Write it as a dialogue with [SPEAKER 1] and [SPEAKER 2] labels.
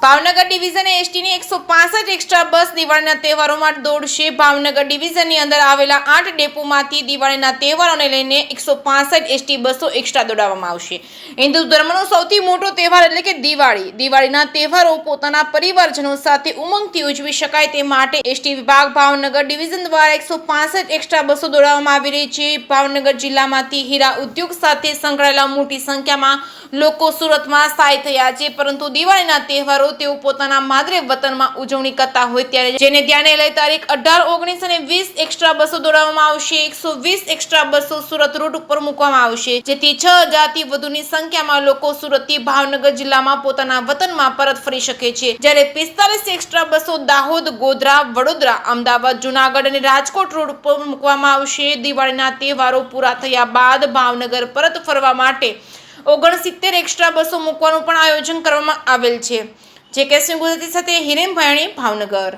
[SPEAKER 1] Bhavnagar ડિવિઝને એસટીની 165 extra બસ દિવાળીના તહેવારોમાં દોડશે। ભાવનગર ડિવિઝનની અંદર આવેલા 8 ડેપોમાંથી દિવાળીના તહેવારોને લઈને 165 એસટી બસો એક્સ્ટ્રા દોડાવવામાં આવશે। હિન્દુ ધર્મનો સૌથી મોટો તહેવાર એટલે કે દિવાળીના તહેવારો પોતાના પરિવારજનો સાથે ઉમંગથી ઉજવી શકાય તે માટે એસટી વિભાગ ભાવનગર ડિવિઝન દ્વારા 165 એક્સ્ટ્રા બસો દોડાવવામાં આવી રહી છે। ભાવનગર જિલ્લામાંથી હીરા ઉદ્યોગ સાથે સંકળાયેલા મોટી સંખ્યામાં લોકો સુરતમાં સ્થાયી થયા છે, પરંતુ દિવાળીના તહેવારો તેઓ પોતાના માદરે વતનમાં ઉજવણી કરતા હોય ત્યારે જેને ધ્યાને લઈ તારીખ 18, 19 અને 20 એક્સ્ટ્રા બસો દોડાવવામાં આવશે। 120 એક્સ્ટ્રા બસો સુરત રૂટ ઉપર મૂકવામાં આવશે, જેથી 6000 થી વધુની સંખ્યામાં લોકો સુરતથી ભાવનગર જિલ્લામાં પોતાના વતનમાં પરત ફરી શકે છે। જ્યારે 45 એક્સ્ટ્રા બસો દાહોદ, ગોધરા, વડોદરા, અમદાવાદ, જુનાગઢ અને રાજકોટ રોડ ઉપર મૂકવામાં આવશે। દિવાળીના તહેવારો પૂરા થયા બાદ ભાવનગર પરત ફરવા માટે 69 એક્સ્ટ્રા બસો મૂકવાનું પણ આયોજન કરવામાં આવેલ છે। જે કે ગુજરાતી સાથે હિરેન ભાયાણી, ભાવનગર।